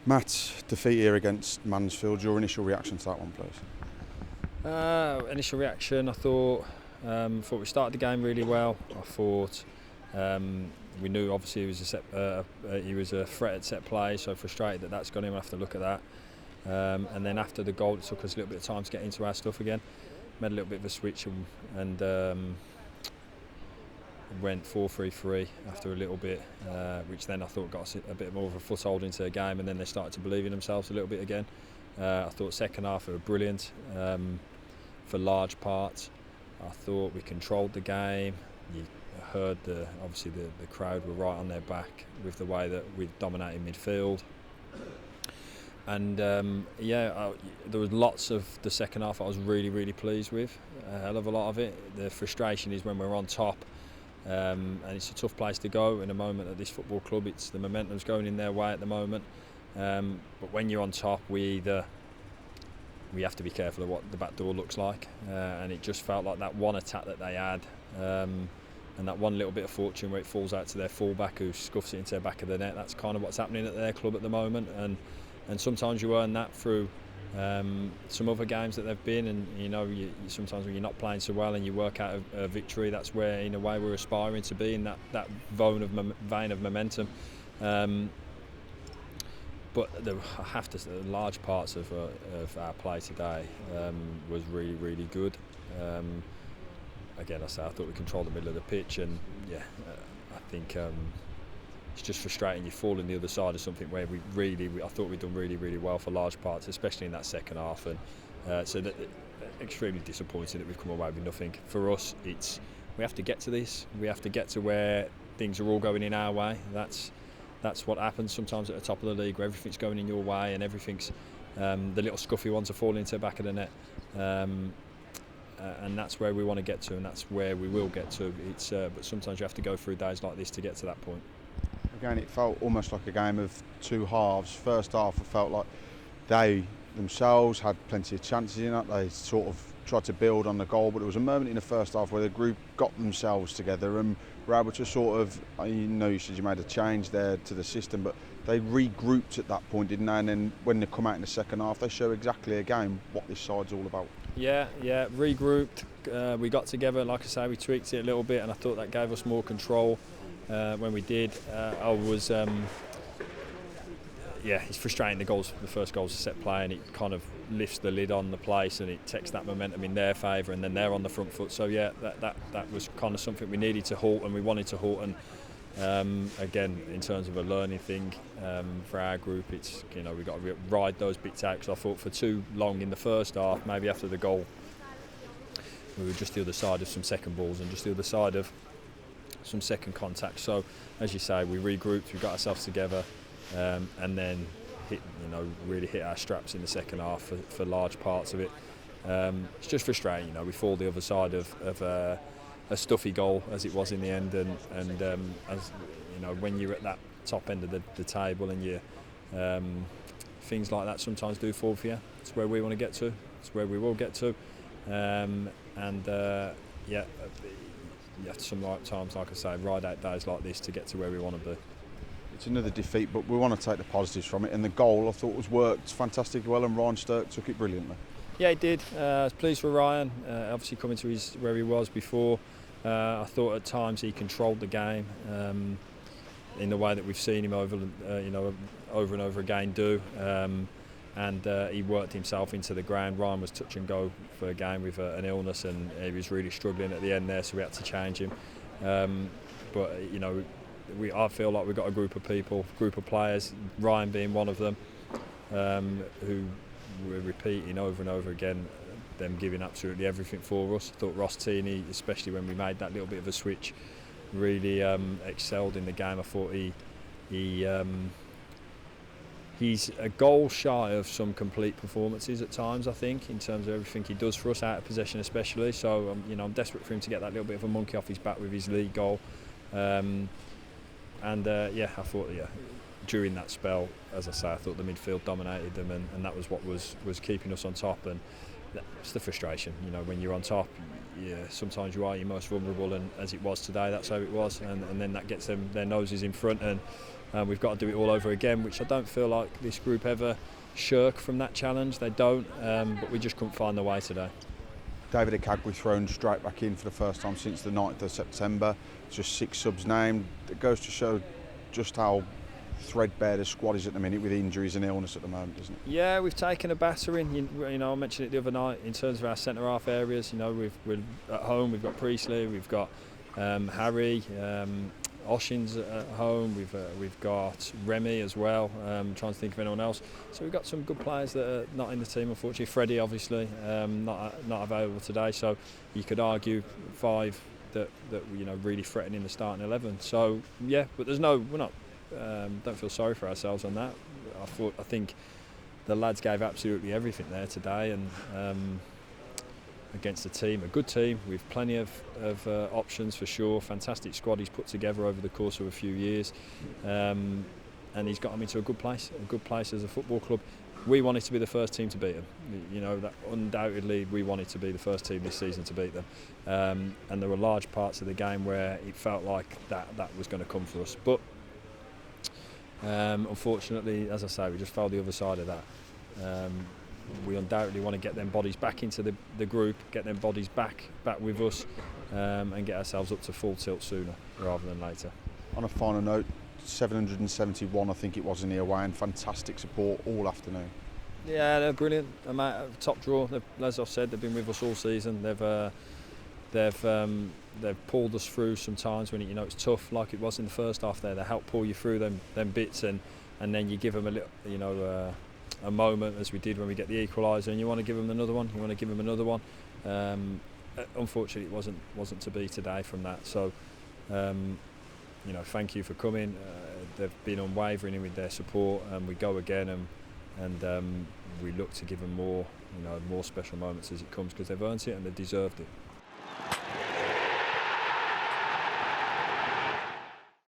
Matt, defeat here against Mansfield. Your initial reaction to that one, please? Initial reaction, I thought we started the game really well. I thought we knew obviously he was a threat at set play, so frustrated that that's gone in. We'll have to look at that. And then after the goal, it took us a little bit of time to get into our stuff again. Made a little bit of a switch and went 4-3-3 after a little bit, which then I thought got us a bit more of a foothold into the game, and then they started to believe in themselves a little bit again. I thought second half they were brilliant for large parts. I thought we controlled the game. You heard obviously the crowd were right on their back with the way that we dominated midfield. And there was lots of the second half I was really pleased with. A hell of a lot of it. The frustration is when we're on top. And it's a tough place to go in a moment at this football club. It's the momentum's going in their way at the moment, but when you're on top, we have to be careful of what the back door looks like, and it just felt like that one attack that they had, and that one little bit of fortune where it falls out to their fullback who scuffs it into the back of the net. That's kind of what's happening at their club at the moment, and sometimes you earn that through some other games that they've been, and sometimes when you're not playing so well and you work out a victory, that's where in a way we're aspiring to be in that vein of momentum. But I have to say, large parts of our play today was really good. Again, I thought we controlled the middle of the pitch, and I think it's just frustrating. You fall on the other side of something where I thought we'd done really well for large parts, especially in that second half, and so extremely disappointing that we've come away with nothing. For us, we have to get to this. We have to get to where things are all going in our way. That's what happens sometimes at the top of the league, where everything's going in your way and everything's the little scuffy ones are falling into the back of the net. And that's where we want to get to, and that's where we will get to. But sometimes you have to go through days like this to get to that point. Again, it felt almost like a game of two halves. First half, it felt like they themselves had plenty of chances in it. They sort of tried to build on the goal, but there was a moment in the first half where the group got themselves together and were able to sort of, you said you made a change there to the system, but they regrouped at that point, didn't they? And then when they come out in the second half, they show exactly again what this side's all about. Yeah, regrouped. We got together, like I say, we tweaked it a little bit, and I thought that gave us more control when we did. It's frustrating. The first goal's a set play, and it kind of lifts the lid on the place, and it takes that momentum in their favour, and then they're on the front foot. So that was kind of something we needed to halt, and we wanted to halt. And again, in terms of a learning thing for our group, it's we've got to ride those bits out. Because I thought for too long in the first half, maybe after the goal, we were just the other side of some second balls and just the other side of some second contact. So as you say, we regrouped, we got ourselves together, and then really hit our straps in the second half for large parts of it. It's just frustrating, we fall the other side of a stuffy goal as it was in the end, and as when you're at that top end of the table, and you things like that sometimes do fall for you. It's where we want to get to. It's where we will get to, you have to sometimes, like I say, ride out days like this to get to where we want to be. It's another defeat, but we want to take the positives from it. And the goal, I thought, worked fantastically well, and Ryan Sturck took it brilliantly. Yeah, he did. I was pleased for Ryan. Obviously, coming to where he was before, I thought at times he controlled the game in the way that we've seen him over and over again do. And he worked himself into the ground. Ryan was touch and go for a game with an illness, and he was really struggling at the end there, so we had to change him. I feel like we've got a group of players, Ryan being one of them, who we're repeating over and over again, them giving absolutely everything for us. I thought Ross Tini, especially when we made that little bit of a switch, really excelled in the game. I thought he's a goal shy of some complete performances at times, I think, in terms of everything he does for us, out of possession especially. So I'm desperate for him to get that little bit of a monkey off his back with his league goal. I thought during that spell, as I say, I thought the midfield dominated them, and that was what was keeping us on top. And It's the frustration. You know, when you're on top, yeah, sometimes you are your most vulnerable, and as it was today, that's how it was, and then that gets them their noses in front, and we've got to do it all over again, which I don't feel like this group ever shirk from that challenge. They don't, but we just couldn't find the way today. David Akagwe thrown straight back in for the first time since the 9th of September. Just 6 subs named. It goes to show just how threadbare the squad is at the minute with injuries and illness at the moment, doesn't it? Yeah, we've taken a battering. You know, I mentioned it the other night in terms of our centre half areas. You know, we're at home. We've got Priestley, we've got Harry, Oshin's at home. We've got Remy as well. Trying to think of anyone else. So we've got some good players that are not in the team, unfortunately. Freddie, obviously, not available today. So you could argue 5 that you know really threatening the starting 11. So yeah, but we're not. Don't feel sorry for ourselves on that. I think the lads gave absolutely everything there today, and against a good team with plenty of options for sure. Fantastic squad he's put together over the course of a few years, and he's got them into a good place as a football club. We wanted to be the first team to beat them. You know, that undoubtedly we wanted to be the first team this season to beat them, and there were large parts of the game where it felt like that was going to come for us, but unfortunately, as I say, we just fell the other side of that. We undoubtedly want to get them bodies back into the group, get them bodies back with us, and get ourselves up to full tilt sooner rather than later. On a final note, 771 I think it was in the away, and fantastic support all afternoon. Yeah, they're brilliant. Top draw. As I've said, they've been with us all season. They've pulled us through sometimes when it's tough, like it was in the first half. They help pull you through them bits, and then you give them a little, a moment, as we did when we get the equaliser, and you want to give them another one. Unfortunately, it wasn't to be today from that. So, thank you for coming. They've been unwavering with their support, and we go again, and we look to give them more special moments as it comes, because they've earned it and they've deserved it.